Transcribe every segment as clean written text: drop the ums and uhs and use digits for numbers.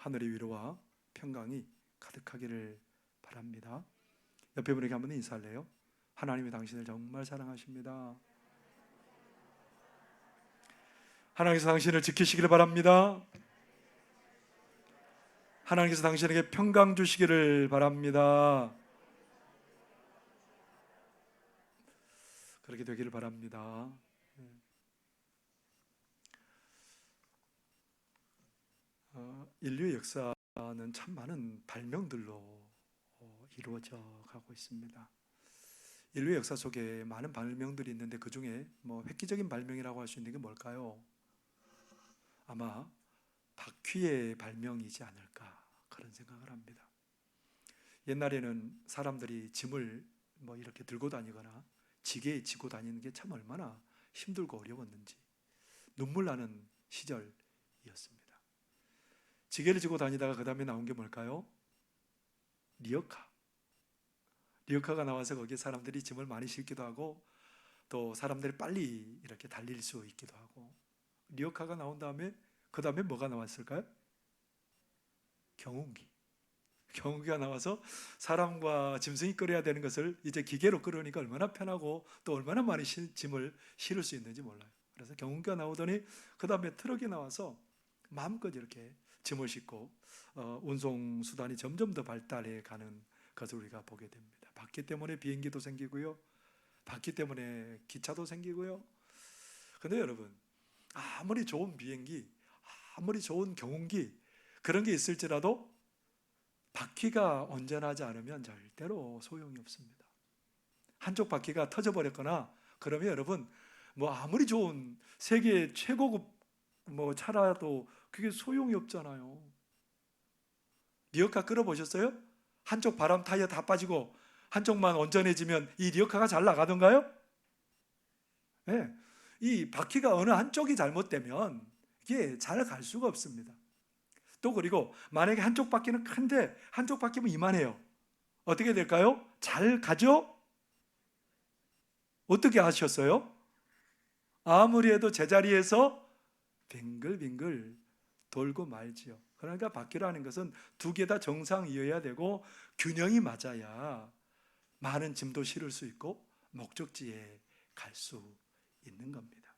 하늘의 위로와 평강이 가득하기를 바랍니다. 옆에 분에게 한번 인사할래요? 하나님이 당신을 정말 사랑하십니다. 하나님께서 당신을 지키시기를 바랍니다. 하나님께서 당신에게 평강 주시기를 바랍니다. 그렇게 되기를 바랍니다. 인류의 역사는 참 많은 발명들로 이루어져 가고 있습니다. 인류의 역사 속에 많은 발명들이 있는데 그 중에 획기적인 발명이라고 할 수 있는 게 뭘까요? 아마 바퀴의 발명이지 않을까 그런 생각을 합니다. 옛날에는 사람들이 짐을 이렇게 들고 다니거나 지게에 지고 다니는 게 참 얼마나 힘들고 어려웠는지 눈물 나는 시절이었습니다. 지게를 지고 다니다가 그 다음에 나온 게 뭘까요? 리어카가 나와서 거기에 사람들이 짐을 많이 싣기도 하고 또 사람들이 빨리 이렇게 달릴 수 있기도 하고, 리어카가 나온 다음에 그 다음에 뭐가 나왔을까요? 경운기가 나와서 사람과 짐승이 끌어야 되는 것을 이제 기계로 끌으니까 얼마나 편하고 또 얼마나 많이 짐을 실을 수 있는지 몰라요. 그래서 경운기가 나오더니 그 다음에 트럭이 나와서 마음껏 이렇게 짐을 싣고 운송 수단이 점점 더 발달해 가는 것을 우리가 보게 됩니다. 바퀴 때문에 비행기도 생기고요, 바퀴 때문에 기차도 생기고요. 근데 여러분, 아무리 좋은 비행기, 아무리 좋은 경운기 그런 게 있을지라도 바퀴가 온전하지 않으면 절대로 소용이 없습니다. 한쪽 바퀴가 터져버렸거나 그러면 여러분, 아무리 좋은 세계 최고급 차라도 그게 소용이 없잖아요. 리어카 끌어보셨어요? 한쪽 바람 타이어 다 빠지고 한쪽만 온전해지면 이 리어카가 잘 나가던가요? 네. 이 바퀴가 어느 한쪽이 잘못되면 이게 잘 갈 수가 없습니다. 또 그리고 만약에 한쪽 바퀴는 큰데 한쪽 바퀴면 이만해요. 어떻게 될까요? 잘 가죠? 어떻게 하셨어요? 아무리 해도 제자리에서 빙글빙글 돌고 말지요. 그러니까 바퀴라는 것은 두 개 다 정상이어야 되고 균형이 맞아야 많은 짐도 실을 수 있고 목적지에 갈 수 있는 겁니다.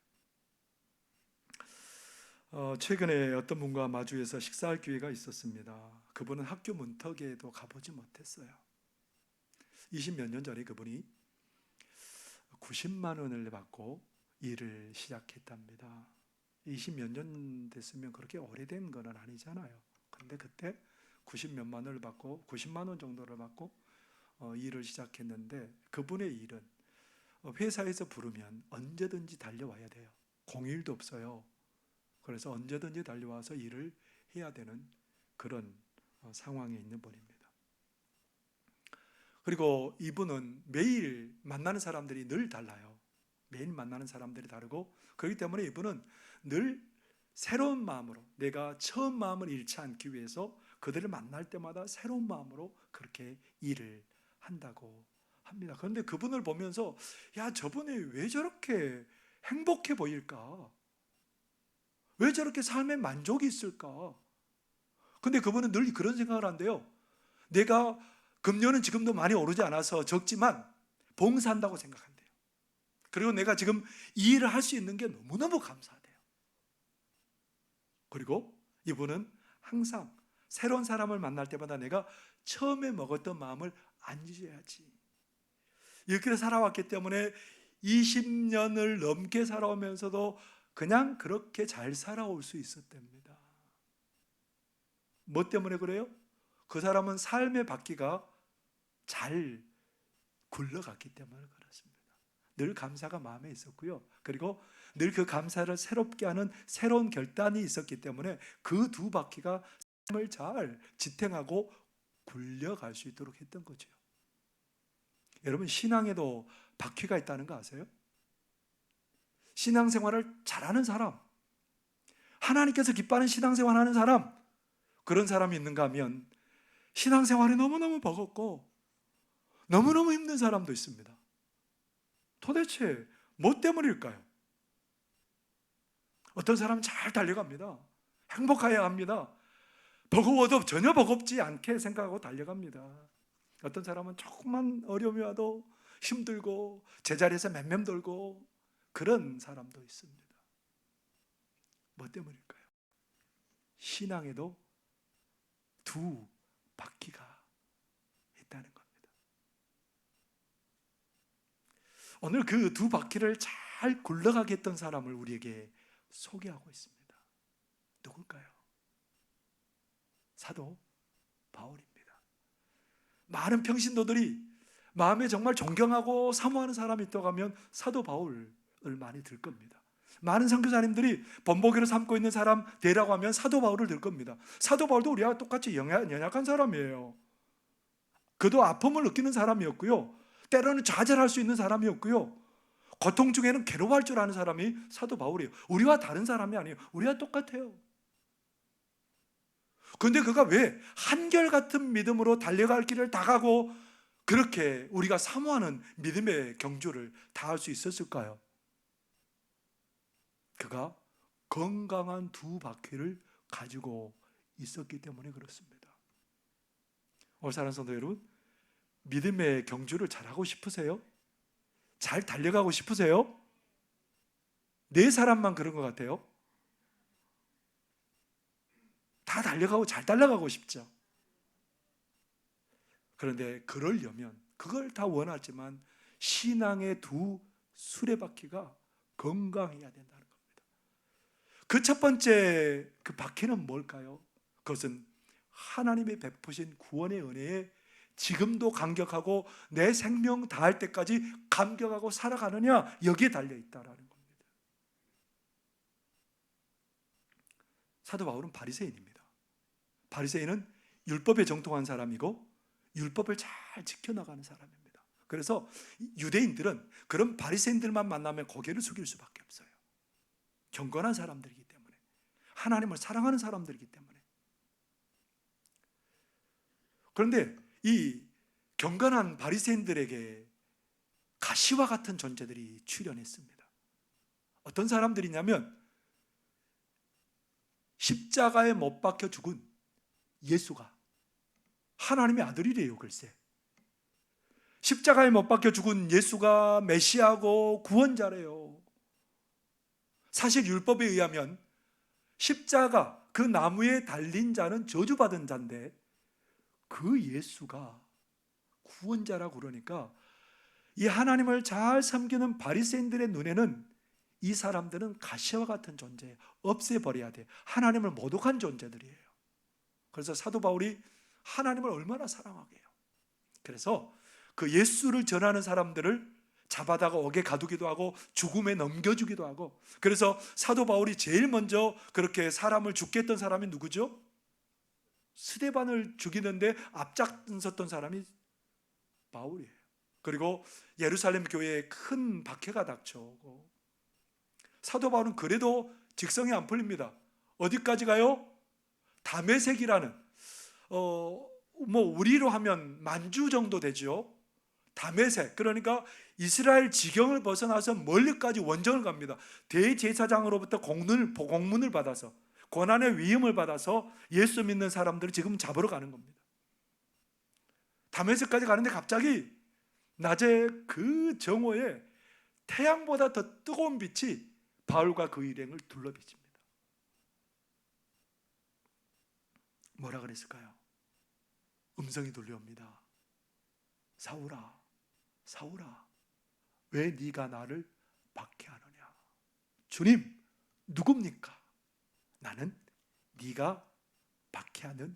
최근에 어떤 분과 마주해서 식사할 기회가 있었습니다. 그분은 학교 문턱에도 가보지 못했어요. 20몇 년 전에 그분이 90만 원을 받고 일을 시작했답니다. 20몇 년 됐으면 그렇게 오래된 건 아니잖아요. 그런데 그때 90몇만 원을 받고 90만 원 정도를 받고 일을 시작했는데, 그분의 일은 회사에서 부르면 언제든지 달려와야 돼요. 공휴일도 없어요. 그래서 언제든지 달려와서 일을 해야 되는 그런 상황에 있는 분입니다. 그리고 이분은 매일 만나는 사람들이 늘 달라요. 매일 만나는 사람들이 다르고, 그렇기 때문에 이분은 늘 새로운 마음으로, 내가 처음 마음을 잃지 않기 위해서 그들을 만날 때마다 새로운 마음으로 그렇게 일을 한다고 합니다. 그런데 그분을 보면서 저분이 왜 저렇게 행복해 보일까? 왜 저렇게 삶에 만족이 있을까? 근데 그분은 늘 그런 생각을 한대요. 내가 금년은 지금도 많이 오르지 않아서 적지만 봉사한다고 생각한대요. 그리고 내가 지금 이 일을 할 수 있는 게 너무너무 감사하대요. 그리고 이분은 항상 새로운 사람을 만날 때마다 내가 처음에 먹었던 마음을 안 잊어야지, 이렇게 살아왔기 때문에 20년을 넘게 살아오면서도 그냥 그렇게 잘 살아올 수 있었답니다. 뭐 때문에 그래요? 그 사람은 삶의 바퀴가 잘 굴러갔기 때문에 그렇습니다. 늘 감사가 마음에 있었고요. 그리고 늘 그 감사를 새롭게 하는 새로운 결단이 있었기 때문에 그 두 바퀴가 삶을 잘 지탱하고 굴려갈 수 있도록 했던 거죠. 여러분, 신앙에도 바퀴가 있다는 거 아세요? 신앙생활을 잘하는 사람, 하나님께서 기뻐하는 신앙생활하는 사람, 그런 사람이 있는가 하면 신앙생활이 너무너무 버겁고 너무너무 힘든 사람도 있습니다. 도대체 뭐 때문일까요? 어떤 사람은 잘 달려갑니다. 행복해야 합니다. 버거워도 전혀 버겁지 않게 생각하고 달려갑니다. 어떤 사람은 조금만 어려움이 와도 힘들고 제자리에서 맴맴 돌고 그런 사람도 있습니다. 뭐 때문일까요? 신앙에도 두 바퀴가 있다는 겁니다. 오늘 그 두 바퀴를 잘 굴러가게 했던 사람을 우리에게 소개하고 있습니다. 누굴까요? 사도 바울입니다. 많은 평신도들이 마음에 정말 존경하고 사모하는 사람이 있다고 하면 사도 바울을 많이 들 겁니다. 많은 선교사님들이 본보기로 삼고 있는 사람 되라고 하면 사도 바울을 들 겁니다. 사도 바울도 우리와 똑같이 연약한 사람이에요. 그도 아픔을 느끼는 사람이었고요, 때로는 좌절할 수 있는 사람이었고요, 고통 중에는 괴로워할 줄 아는 사람이 사도 바울이에요. 우리와 다른 사람이 아니에요. 우리와 똑같아요. 그런데 그가 왜 한결같은 믿음으로 달려갈 길을 다 가고 그렇게 우리가 사모하는 믿음의 경주를 다 할 수 있었을까요? 그가 건강한 두 바퀴를 가지고 있었기 때문에 그렇습니다. 오늘 사랑하는 성도 여러분, 믿음의 경주를 잘하고 싶으세요? 잘 달려가고 싶으세요? 네 사람만 그런 것 같아요. 다 달려가고 잘 달려가고 싶죠. 그런데 그러려면 그걸 다 원하지만 신앙의 두 수레바퀴가 건강해야 된다는 겁니다. 그 첫 번째 그 바퀴는 뭘까요? 그것은 하나님이 베푸신 구원의 은혜에 지금도 감격하고 내 생명 다할 때까지 감격하고 살아가느냐, 여기에 달려있다라는 겁니다. 사도 바울은 바리새인입니다. 바리새인은 율법에 정통한 사람이고 율법을 잘 지켜나가는 사람입니다. 그래서 유대인들은 그런 바리새인들만 만나면 고개를 숙일 수밖에 없어요. 경건한 사람들이기 때문에, 하나님을 사랑하는 사람들이기 때문에. 그런데 이 경건한 바리새인들에게 가시와 같은 존재들이 출현했습니다. 어떤 사람들이냐면 십자가에 못 박혀 죽은 예수가 하나님의 아들이래요. 글쎄, 십자가에 못 박혀 죽은 예수가 메시아고 구원자래요. 사실 율법에 의하면 십자가, 그 나무에 달린 자는 저주받은 자인데 그 예수가 구원자라고 그러니까 이 하나님을 잘 섬기는 바리새인들의 눈에는 이 사람들은 가시와 같은 존재, 없애버려야 돼. 하나님을 모독한 존재들이에요. 그래서 사도 바울이 하나님을 얼마나 사랑하게요. 그래서 그 예수를 전하는 사람들을 잡아다가 옥에 가두기도 하고 죽음에 넘겨주기도 하고, 그래서 사도 바울이 제일 먼저 그렇게 사람을 죽게 했던 사람이 누구죠? 스데반을 죽이는데 앞장섰던 사람이 바울이에요. 그리고 예루살렘 교회에 큰 박해가 닥쳐오고, 사도 바울은 그래도 직성이 안 풀립니다. 어디까지 가요? 다메섹이라는 우리로 하면 만주 정도 되죠. 다메섹, 그러니까 이스라엘 지경을 벗어나서 멀리까지 원정을 갑니다. 대제사장으로부터 공문을 받아서, 고난의 위임을 받아서 예수 믿는 사람들을 지금 잡으러 가는 겁니다. 다메섹까지 가는데 갑자기 낮에 그 정오에 태양보다 더 뜨거운 빛이 바울과 그 일행을 둘러비칩니다. 뭐라 그랬을까요? 음성이 들려옵니다. 사울아, 사울아, 왜 네가 나를 박해하느냐? 주님, 누굽니까? 나는 네가 박해하는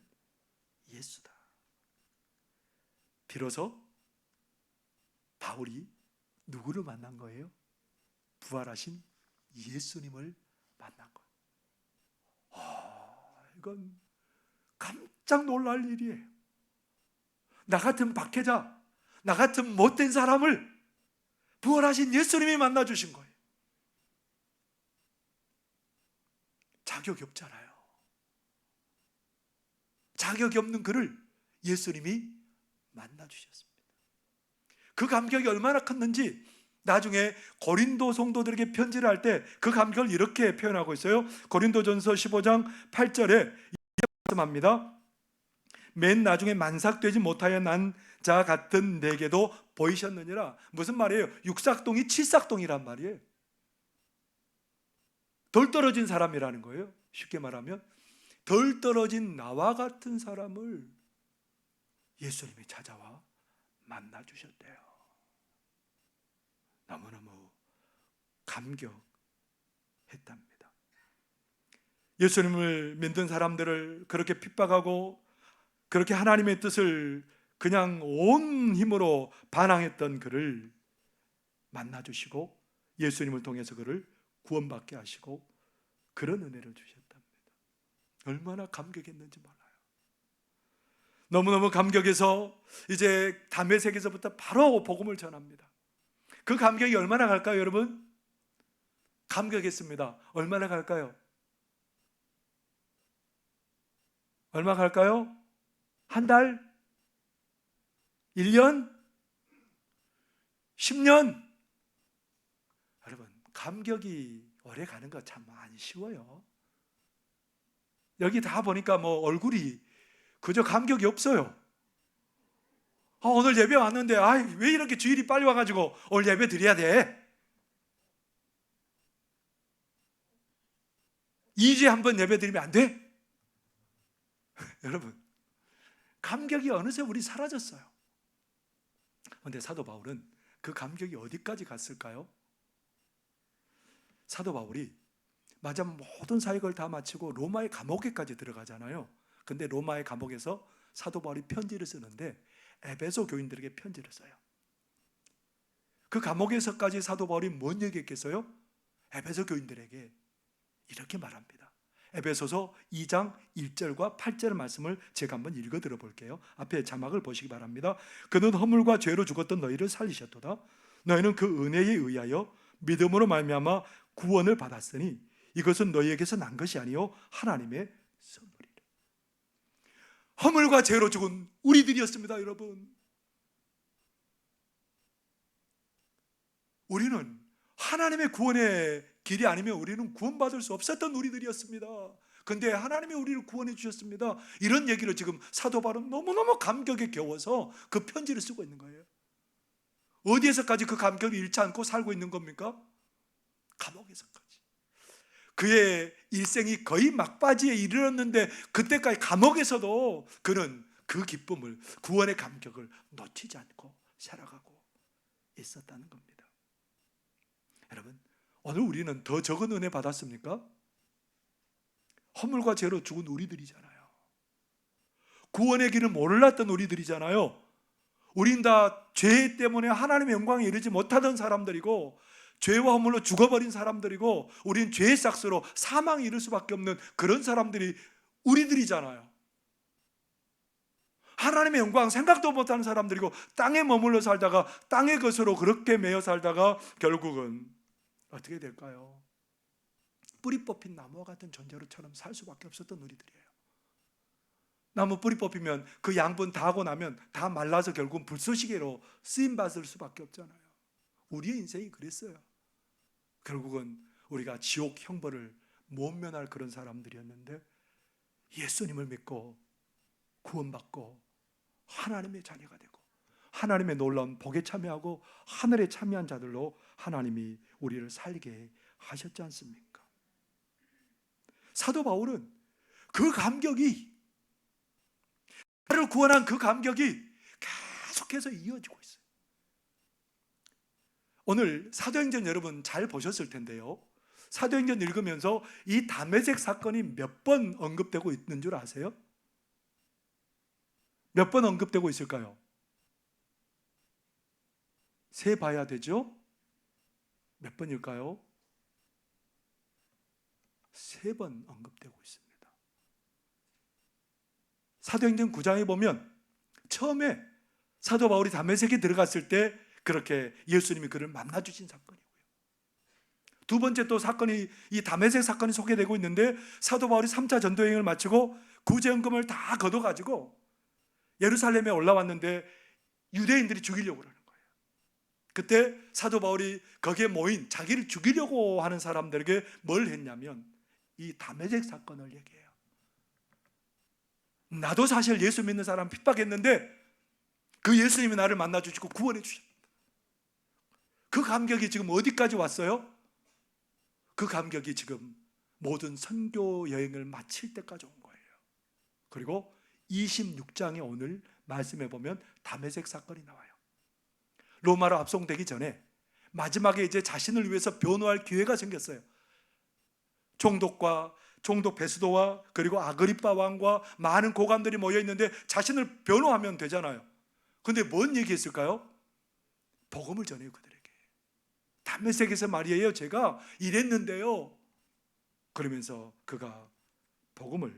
예수다. 비로소 바울이 누구를 만난 거예요? 부활하신 예수님을 만난 거예요. 이건 깜짝 놀랄 일이에요. 나 같은 박해자, 나 같은 못된 사람을 부활하신 예수님이 만나주신 거예요. 자격이 없잖아요. 자격이 없는 그를 예수님이 만나주셨습니다. 그 감격이 얼마나 컸는지 나중에 고린도 성도들에게 편지를 할 때 그 감격을 이렇게 표현하고 있어요. 고린도전서 15장 8절에 말씀합니다. 맨 나중에 만삭되지 못하여 난 자 같은 내게도 보이셨느니라. 무슨 말이에요? 육삭동이 칠삭동이란 말이에요. 덜 떨어진 사람이라는 거예요. 쉽게 말하면 덜 떨어진 나와 같은 사람을 예수님이 찾아와 만나 주셨대요. 너무너무 감격했답니다. 예수님을 믿는 사람들을 그렇게 핍박하고 그렇게 하나님의 뜻을 그냥 온 힘으로 반항했던 그를 만나주시고 예수님을 통해서 그를 구원받게 하시고 그런 은혜를 주셨답니다. 얼마나 감격했는지 몰라요. 너무너무 감격해서 이제 다메섹에서부터 바로 복음을 전합니다. 그 감격이 얼마나 갈까요, 여러분? 감격했습니다. 얼마나 갈까요? 얼마 갈까요? 한 달? 1년? 10년? 여러분, 감격이 오래 가는 거 참 안 쉬워요. 여기 다 보니까 뭐 얼굴이 그저 감격이 없어요. 오늘 예배 왔는데 왜 이렇게 주일이 빨리 와가지고 오늘 예배 드려야 돼? 2주에 한 번 예배 드리면 안 돼? 여러분, 감격이 어느새 우리 사라졌어요. 그런데 사도 바울은 그 감격이 어디까지 갔을까요? 사도 바울이 맞아 모든 사역을 다 마치고 로마의 감옥에까지 들어가잖아요. 근데 로마의 감옥에서 사도 바울이 편지를 쓰는데 에베소 교인들에게 편지를 써요. 그 감옥에서까지 사도 바울이 뭔 얘기했겠어요? 에베소 교인들에게 이렇게 말합니다. 에베소서 2장 1절과 8절 말씀을 제가 한번 읽어 들어 볼게요. 앞에 자막을 보시기 바랍니다. 그는 허물과 죄로 죽었던 너희를 살리셨도다. 너희는 그 은혜에 의하여 믿음으로 말미암아 구원을 받았으니 이것은 너희에게서 난 것이 아니요 하나님의 선물이라. 허물과 죄로 죽은 우리들이었습니다, 여러분. 우리는 하나님의 구원의 길이 아니면 우리는 구원받을 수 없었던 우리들이었습니다. 그런데 하나님이 우리를 구원해 주셨습니다. 이런 얘기를 지금 사도 바울은 너무너무 감격에 겨워서 그 편지를 쓰고 있는 거예요. 어디에서까지 그 감격을 잃지 않고 살고 있는 겁니까? 감옥에서까지. 그의 일생이 거의 막바지에 이르렀는데 그때까지 감옥에서도 그는 그 기쁨을, 구원의 감격을 놓치지 않고 살아가고 있었다는 겁니다. 여러분, 오늘 우리는 더 적은 은혜 받았습니까? 허물과 죄로 죽은 우리들이잖아요. 구원의 길을 몰랐던 우리들이잖아요. 우린 다 죄 때문에 하나님의 영광에 이르지 못하던 사람들이고 죄와 허물로 죽어버린 사람들이고 우린 죄의 삭스로 사망에 이를 수밖에 없는 그런 사람들이 우리들이잖아요. 하나님의 영광 생각도 못하는 사람들이고 땅에 머물러 살다가 땅의 것으로 그렇게 매여 살다가 결국은 어떻게 될까요? 뿌리 뽑힌 나무와 같은 존재로처럼 살 수밖에 없었던 우리들이에요. 나무 뿌리 뽑히면 그 양분 다 하고 나면 다 말라서 결국은 불쏘시개로 쓰임받을 수밖에 없잖아요. 우리의 인생이 그랬어요. 결국은 우리가 지옥 형벌을 못 면할 그런 사람들이었는데 예수님을 믿고 구원받고 하나님의 자녀가 되고 하나님의 놀라운 복에 참여하고 하늘에 참여한 자들로 하나님이 우리를 살게 하셨지 않습니까? 사도 바울은 그 감격이, 나를 구원한 그 감격이 계속해서 이어지고 있어요. 오늘 사도행전 여러분 잘 보셨을 텐데요, 사도행전 읽으면서 이 다메섹 사건이 몇 번 언급되고 있는 줄 아세요? 몇 번 언급되고 있을까요? 세 봐야 되죠? 몇 번일까요? 3번 언급되고 있습니다. 사도행전 9장에 보면 처음에 사도 바울이 다메섹에 들어갔을 때 그렇게 예수님이 그를 만나주신 사건이고요. 두 번째 또 사건이, 이 다메섹 사건이 소개되고 있는데 사도 바울이 3차 전도여행을 마치고 구제연금을 다 걷어가지고 예루살렘에 올라왔는데 유대인들이 죽이려고 그러는 거예요. 그때 사도 바울이 거기에 모인 자기를 죽이려고 하는 사람들에게 뭘 했냐면 이 다메섹 사건을 얘기해요. 나도 사실 예수 믿는 사람 핍박했는데 그 예수님이 나를 만나 주시고 구원해 주셨다. 그 감격이 지금 어디까지 왔어요? 그 감격이 지금 모든 선교 여행을 마칠 때까지 온 거예요. 그리고 26장에 오늘 말씀해 보면 다메섹 사건이 나와요. 로마로 압송되기 전에 마지막에 이제 자신을 위해서 변호할 기회가 생겼어요. 총독 베스도와 그리고 아그리빠 왕과 많은 고관들이 모여 있는데 자신을 변호하면 되잖아요. 근데 뭔 얘기했을까요? 복음을 전해요, 그들에게. 다메섹에서 말이에요, 제가 이랬는데요. 그러면서 그가 복음을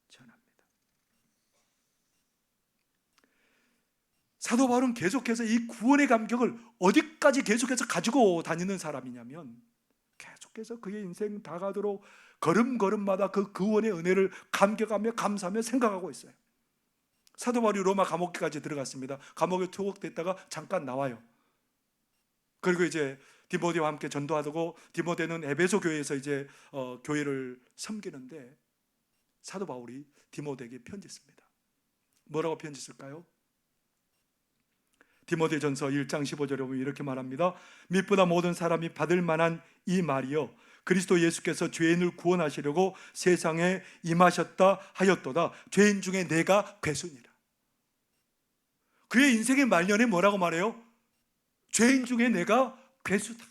전합니다. 사도 바울은 계속해서 이 구원의 감격을 어디까지 계속해서 가지고 다니는 사람이냐면, 계속해서 그의 인생 다가도록 걸음걸음마다 그 구원의 은혜를 감격하며 감사하며 생각하고 있어요. 사도 바울이 로마 감옥까지 들어갔습니다. 감옥에 투옥됐다가 잠깐 나와요. 그리고 이제 디모데와 함께 전도하고, 디모데는 에베소 교회에서 이제 교회를 섬기는데 사도 바울이 디모데에게 편지 씁니다. 뭐라고 편지 쓸까요? 디모데전서 1장 15절에 보면 이렇게 말합니다. mit보다 모든 사람이 받을 만한 이 말이요, 그리스도 예수께서 죄인을 구원하시려고 세상에 임하셨다 하였도다. 죄인 중에 내가 괴순이라. 그의 인생의 말년에 뭐라고 말해요? 죄인 중에 내가 괴수다.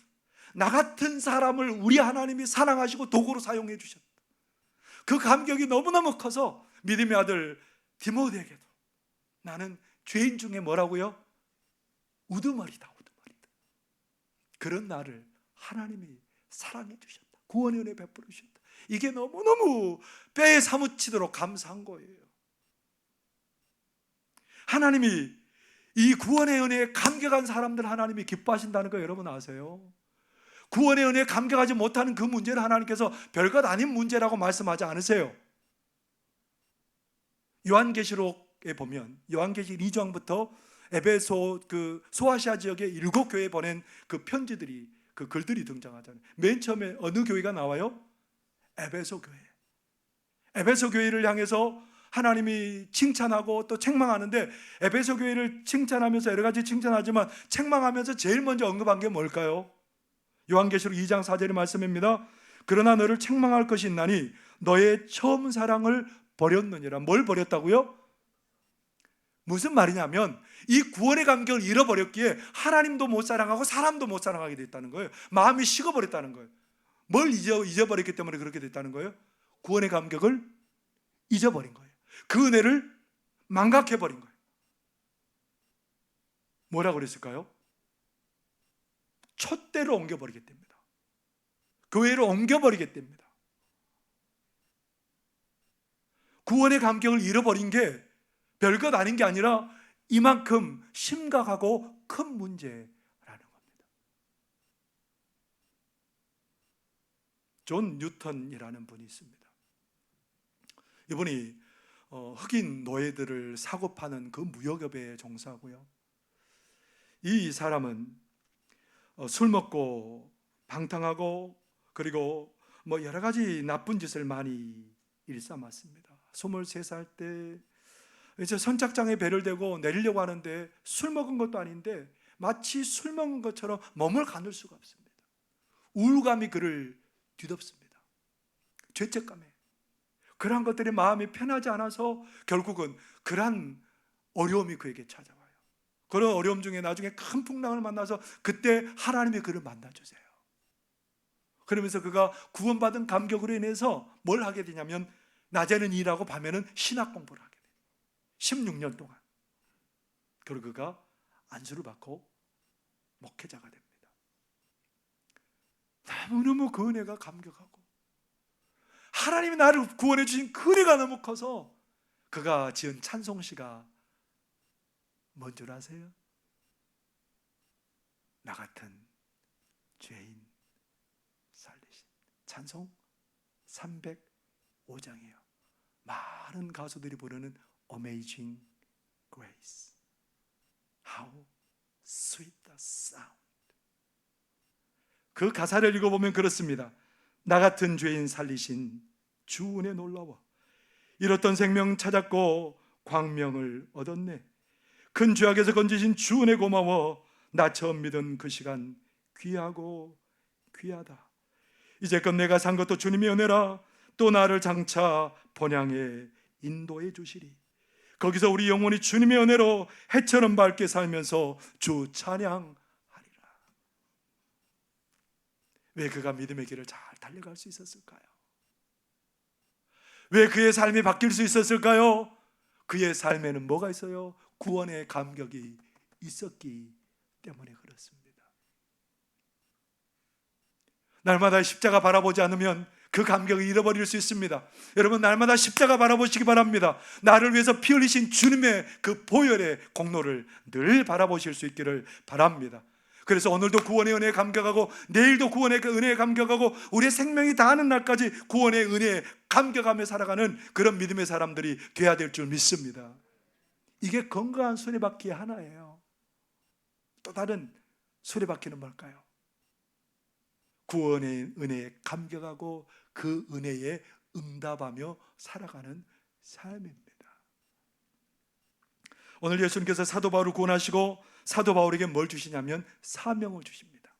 나 같은 사람을 우리 하나님이 사랑하시고 도구로 사용해 주셨다. 그 감격이 너무너무 커서 믿음의 아들 디모데에게도 나는 죄인 중에 뭐라고요? 우두머리다. 그런 나를 하나님이 사랑해 주셨다. 구원의 은혜 베풀어 주셨다. 이게 너무너무 뼈에 사무치도록 감사한 거예요. 하나님이 이 구원의 은혜에 감격한 사람들 하나님이 기뻐하신다는 거 여러분 아세요? 구원의 은혜에 감격하지 못하는 그 문제를 하나님께서 별것 아닌 문제라고 말씀하지 않으세요. 요한계시록에 보면 요한계시록 2장부터 에베소 그 소아시아 지역의 7교회에 보낸 그 편지들이, 그 글들이 등장하잖아요. 맨 처음에 어느 교회가 나와요? 에베소 교회. 에베소 교회를 향해서 하나님이 칭찬하고 또 책망하는데, 에베소 교회를 칭찬하면서 여러 가지 칭찬하지만 책망하면서 제일 먼저 언급한 게 뭘까요? 요한계시록 2장 4절의 말씀입니다. 그러나 너를 책망할 것이 있나니 너의 처음 사랑을 버렸느니라. 뭘 버렸다고요? 무슨 말이냐면 이 구원의 감격을 잃어버렸기에 하나님도 못 사랑하고 사람도 못 사랑하게 됐다는 거예요. 마음이 식어버렸다는 거예요. 뭘 잊어버렸기 때문에 그렇게 됐다는 거예요? 구원의 감격을 잊어버린 거예요. 그 은혜를 망각해버린 거예요. 뭐라고 그랬을까요? 촛대로 옮겨버리게 됩니다. 교회로 옮겨버리게 됩니다. 구원의 감격을 잃어버린 게 별것 아닌 게 아니라 이만큼 심각하고 큰 문제라는 겁니다. 존 뉴턴이라는 분이 있습니다. 이분이 흑인 노예들을 사고 파는 그 무역업에 종사하고요. 이 사람은 술 먹고 방탕하고 그리고 뭐 여러 가지 나쁜 짓을 많이 일삼았습니다. 23살 때 이제 선착장에 배를 대고 내리려고 하는데 술 먹은 것도 아닌데 마치 술 먹은 것처럼 몸을 가눌 수가 없습니다. 우울감이 그를 뒤덮습니다. 죄책감에. 그러한 것들이 마음이 편하지 않아서 결국은 그러한 어려움이 그에게 찾아와요. 그런 어려움 중에 나중에 큰 풍랑을 만나서 그때 하나님이 그를 만나주세요. 그러면서 그가 구원받은 감격으로 인해서 뭘 하게 되냐면 낮에는 일하고 밤에는 신학 공부를 하게 돼요. 16년 동안. 그리고 그가 안수를 받고 목회자가 됩니다. 너무너무 그 은혜가 감격하고 하나님이 나를 구원해 주신 그 은혜가 너무 커서 그가 지은 찬송시가 뭔 줄 아세요? 나 같은 죄인 살리신. 찬송 305장이에요. 많은 가수들이 부르는 Amazing Grace. How sweet the sound. 그 가사를 읽어보면 그렇습니다. 나 같은 죄인 살리신 주 은혜 놀라워. 잃었던 생명 찾았고 광명을 얻었네. 큰 죄악에서 건지신 주 은혜 고마워. 나 처음 믿은 그 시간 귀하고 귀하다. 이제껏 내가 산 것도 주님의 은혜라. 또 나를 장차 본향에 인도해 주시리. 거기서 우리 영혼이 주님의 은혜로 해처럼 밝게 살면서 주 찬양하리라. 왜 그가 믿음의 길을 잘 달려갈 수 있었을까요? 왜 그의 삶이 바뀔 수 있었을까요? 그의 삶에는 뭐가 있어요? 구원의 감격이 있었기 때문에 그렇습니다. 날마다 십자가 바라보지 않으면 그 감격을 잃어버릴 수 있습니다. 여러분, 날마다 십자가 바라보시기 바랍니다. 나를 위해서 피 흘리신 주님의 그 보혈의 공로를 늘 바라보실 수 있기를 바랍니다. 그래서 오늘도 구원의 은혜에 감격하고 내일도 구원의 그 은혜에 감격하고 우리의 생명이 다하는 날까지 구원의 은혜에 감격하며 살아가는 그런 믿음의 사람들이 되어야 될 줄 믿습니다. 이게 건강한 수레바퀴의 하나예요. 또 다른 수레바퀴는 뭘까요? 구원의 은혜에 감격하고 그 은혜에 응답하며 살아가는 삶입니다. 오늘 예수님께서 사도 바울을 구원하시고 사도 바울에게 뭘 주시냐면 사명을 주십니다.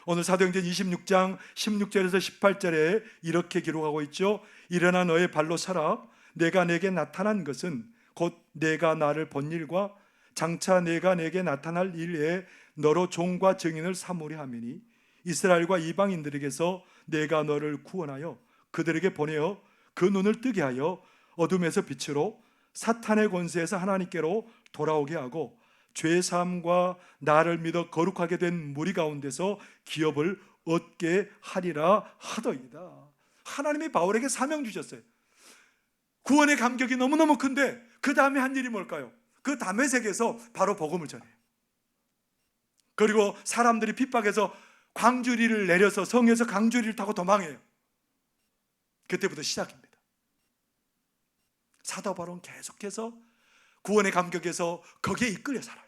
오늘 사도행전 26장 16절에서 18절에 이렇게 기록하고 있죠. 일어나 너의 발로 서라. 내가 내게 나타난 것은 곧 내가 나를 본 일과 장차 내가 내게 나타날 일에 너로 종과 증인을 삼으려 함이니 이스라엘과 이방인들에게서 내가 너를 구원하여 그들에게 보내어 그 눈을 뜨게 하여 어둠에서 빛으로 사탄의 권세에서 하나님께로 돌아오게 하고 죄 사함과 나를 믿어 거룩하게 된 무리 가운데서 기업을 얻게 하리라 하더이다. 하나님이 바울에게 사명 주셨어요. 구원의 감격이 너무너무 큰데 그 다음에 한 일이 뭘까요? 그 다메섹에서 바로 복음을 전해요. 그리고 사람들이 핍박해서 광주리를 내려서 성에서 강주리를 타고 도망해요. 그때부터 시작입니다. 사도 바울은 계속해서 구원의 감격에서 거기에 이끌려 살아요.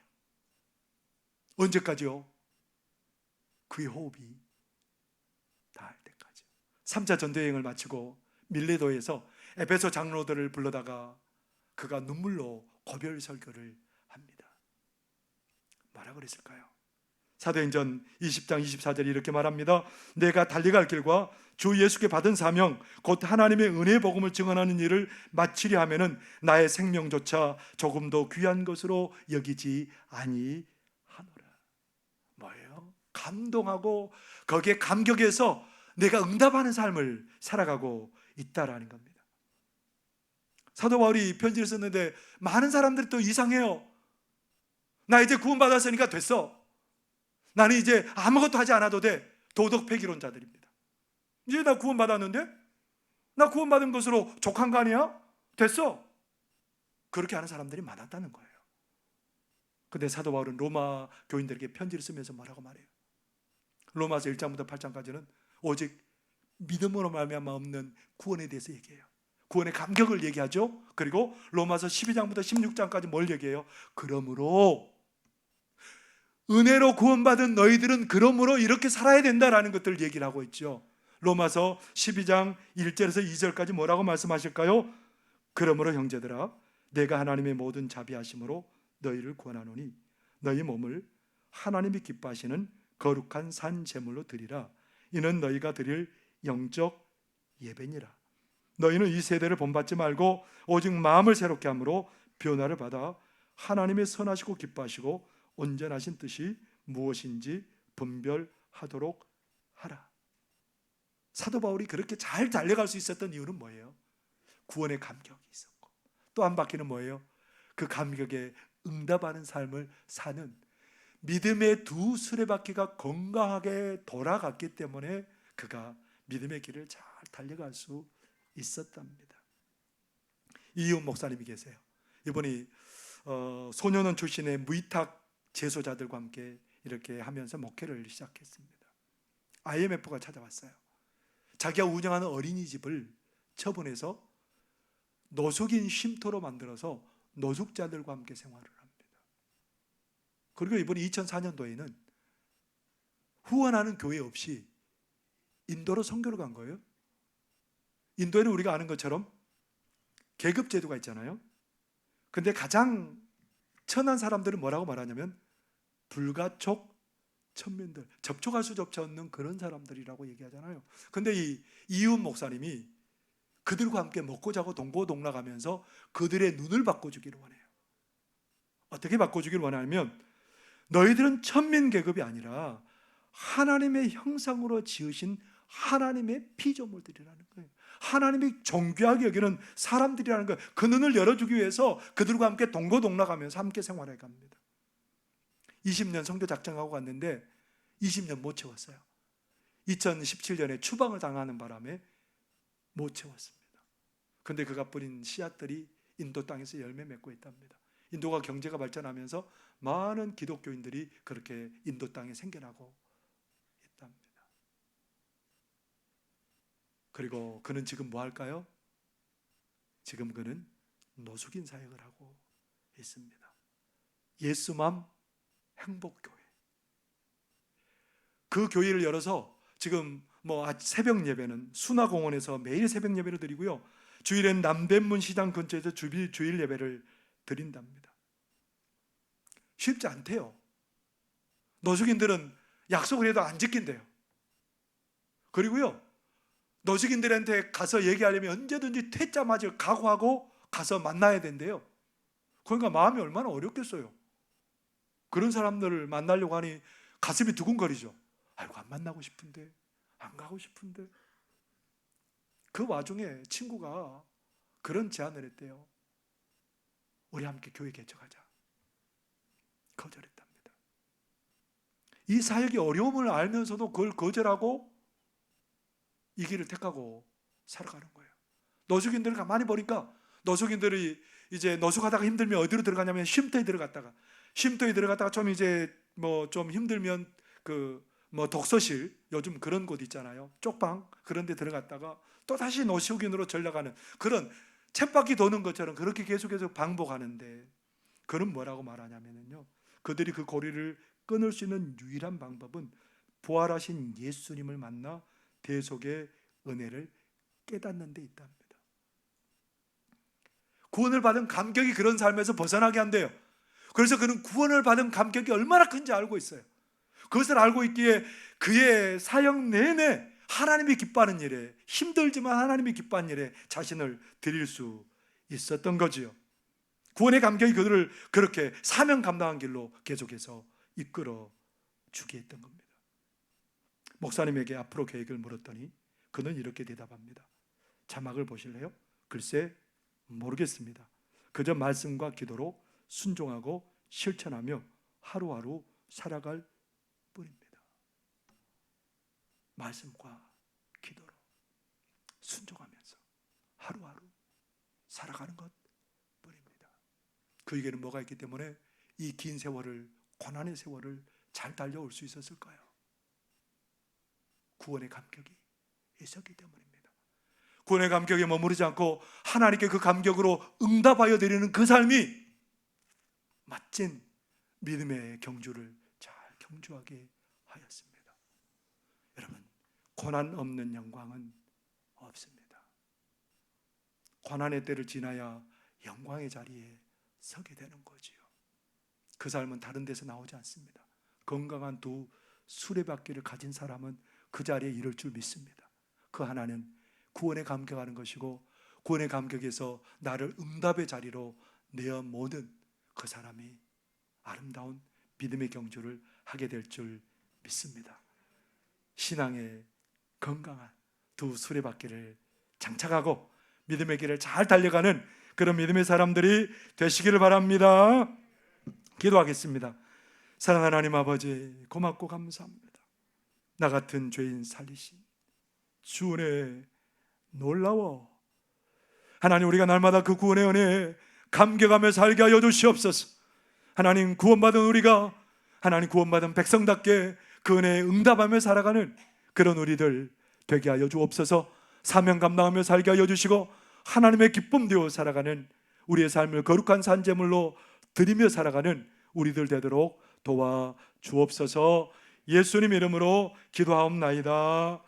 언제까지요? 그의 호흡이 닿을 때까지. 3차 전도여행을 마치고 밀레도에서 에베소 장로들을 불러다가 그가 눈물로 고별 설교를 합니다. 뭐라 그랬을까요? 사도행전 20장 24절에 이렇게 말합니다. 내가 달려갈 길과 주 예수께 받은 사명 곧 하나님의 은혜의 복음을 증언하는 일을 마치려 하면은 나의 생명조차 조금 더 귀한 것으로 여기지 아니하노라. 뭐예요? 감동하고 거기에 감격해서 내가 응답하는 삶을 살아가고 있다라는 겁니다. 사도 바울이 편지를 썼는데 많은 사람들이 또 이상해요. 나 이제 구원받았으니까 됐어. 나는 이제 아무것도 하지 않아도 돼. 도덕 폐기론자들입니다. 이제 나 구원받았는데? 나 구원받은 것으로 족한 거 아니야? 됐어. 그렇게 하는 사람들이 많았다는 거예요. 근데 사도 바울은 로마 교인들에게 편지를 쓰면서 뭐라고 말해요? 로마서 1장부터 8장까지는 오직 믿음으로 말미암아 없는 구원에 대해서 얘기해요. 구원의 감격을 얘기하죠. 그리고 로마서 12장부터 16장까지 뭘 얘기해요? 그러므로 은혜로 구원받은 너희들은 그러므로 이렇게 살아야 된다라는 것들을 얘기를 하고 있죠. 로마서 12장 1절에서 2절까지 뭐라고 말씀하실까요? 그러므로 형제들아 내가 하나님의 모든 자비하심으로 너희를 구원하노니 너희 몸을 하나님이 기뻐하시는 거룩한 산 제물로 드리라. 이는 너희가 드릴 영적 예배니라. 너희는 이 세대를 본받지 말고 오직 마음을 새롭게 함으로 변화를 받아 하나님의 선하시고 기뻐하시고 온전하신 뜻이 무엇인지 분별하도록 하라. 사도 바울이 그렇게 잘 달려갈 수 있었던 이유는 뭐예요? 구원의 감격이 있었고 또 한 바퀴는 뭐예요? 그 감격에 응답하는 삶을 사는 믿음의 두 수레바퀴가 건강하게 돌아갔기 때문에 그가 믿음의 길을 잘 달려갈 수 있었답니다. 이희훈 목사님이 계세요. 이분이 소년원 출신의 무위탁 제소자들과 함께 이렇게 하면서 목회를 시작했습니다. IMF가 찾아왔어요. 자기가 운영하는 어린이집을 처분해서 노숙인 쉼터로 만들어서 노숙자들과 함께 생활을 합니다. 그리고 이번에 2004년도에는 후원하는 교회 없이 인도로 선교를 간 거예요. 인도에는 우리가 아는 것처럼 계급 제도가 있잖아요. 근데 가장 천한 사람들은 뭐라고 말하냐면 불가촉 천민들, 접촉할 수조차 없는 그런 사람들이라고 얘기하잖아요. 근데 이 이훈 목사님이 그들과 함께 먹고 자고 동고동락하면서 그들의 눈을 바꿔주기를 원해요. 어떻게 바꿔주기를 원하냐면 너희들은 천민 계급이 아니라 하나님의 형상으로 지으신 하나님의 피조물들이라는 거예요. 하나님이 존귀하게 여기는 사람들이라는 거예요. 그 눈을 열어주기 위해서 그들과 함께 동고동락하면서 함께 생활해 갑니다. 20년 선교 작정하고 갔는데 20년 못 채웠어요. 2017년에 추방을 당하는 바람에 못 채웠습니다. 근데 그가 뿌린 씨앗들이 인도 땅에서 열매 맺고 있답니다. 인도가 경제가 발전하면서 많은 기독교인들이 그렇게 인도 땅에 생겨나고 있답니다. 그리고 그는 지금 뭐 할까요? 지금 그는 노숙인 사역을 하고 있습니다. 예수맘 행복교회. 그 교회를 열어서 지금 새벽 예배는 순화공원에서 매일 새벽 예배를 드리고요. 주일엔 남대문 시장 근처에서 주일 예배를 드린답니다. 쉽지 않대요. 노숙인들은 약속을 해도 안 지킨대요. 그리고요, 노숙인들한테 가서 얘기하려면 언제든지 퇴짜 맞을 각오하고 가서 만나야 된대요. 그러니까 마음이 얼마나 어렵겠어요. 그런 사람들을 만나려고 하니 가슴이 두근거리죠. 아이고, 안 만나고 싶은데, 안 가고 싶은데. 그 와중에 친구가 그런 제안을 했대요. 우리 함께 교회 개척하자. 거절했답니다. 이 사역이 어려움을 알면서도 그걸 거절하고 이 길을 택하고 살아가는 거예요. 노숙인들을 가만히 보니까 노숙인들이 이제 노숙하다가 힘들면 어디로 들어가냐면 쉼터에 들어갔다가 좀 힘들면 독서실, 요즘 그런 곳 있잖아요. 쪽방, 그런 데 들어갔다가 또 다시 노숙인으로 전락하는 그런 쳇바퀴 도는 것처럼 그렇게 계속해서 반복하는데, 그는 뭐라고 말하냐면요, 그들이 그 고리를 끊을 수 있는 유일한 방법은 부활하신 예수님을 만나 대속의 은혜를 깨닫는 데 있답니다. 구원을 받은 감격이 그런 삶에서 벗어나게 한대요. 그래서 그는 구원을 받은 감격이 얼마나 큰지 알고 있어요. 그것을 알고 있기에 그의 사역 내내 하나님이 기뻐하는 일에, 힘들지만 하나님이 기뻐하는 일에 자신을 드릴 수 있었던 거지요. 구원의 감격이 그들을 그렇게 사명 감당한 길로 계속해서 이끌어 주게 했던 겁니다. 목사님에게 앞으로 계획을 물었더니 그는 이렇게 대답합니다. 자막을 보실래요? 글쎄 모르겠습니다. 그저 말씀과 기도로 순종하고 실천하며 하루하루 살아갈 뿐입니다. 말씀과 기도로 순종하면서 하루하루 살아가는 것 뿐입니다. 그에게는 뭐가 있기 때문에 이 긴 세월을, 고난의 세월을 잘 달려올 수 있었을까요? 구원의 감격이 있었기 때문입니다. 구원의 감격에 머무르지 않고 하나님께 그 감격으로 응답하여 드리는 그 삶이 멋진 믿음의 경주를 잘 경주하게 하였습니다. 여러분, 고난 없는 영광은 없습니다. 고난의 때를 지나야 영광의 자리에 서게 되는 거지요. 그 삶은 다른 데서 나오지 않습니다. 건강한 두 수레바퀴를 가진 사람은 그 자리에 이를 줄 믿습니다. 그 하나는 구원에 감격하는 것이고, 구원의 감격에서 나를 응답의 자리로 내어 모는 그 사람이 아름다운 믿음의 경주를 하게 될 줄 믿습니다. 신앙의 건강한 두 수레바퀴를 장착하고 믿음의 길을 잘 달려가는 그런 믿음의 사람들이 되시기를 바랍니다. 기도하겠습니다. 사랑하는 하나님 아버지, 고맙고 감사합니다. 나 같은 죄인 살리신 주 은혜 놀라워. 하나님, 우리가 날마다 그 구원의 은혜에 감격하며 살게 하여 주시옵소서. 하나님, 구원받은 우리가 하나님 구원받은 백성답게 그 은혜에 응답하며 살아가는 그런 우리들 되게 하여 주옵소서. 사명 감당하며 살게 하여 주시고 하나님의 기쁨 되어 살아가는 우리의 삶을 거룩한 산제물로 드리며 살아가는 우리들 되도록 도와 주옵소서. 예수님 이름으로 기도하옵나이다.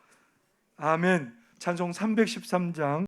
아멘. 찬송 313장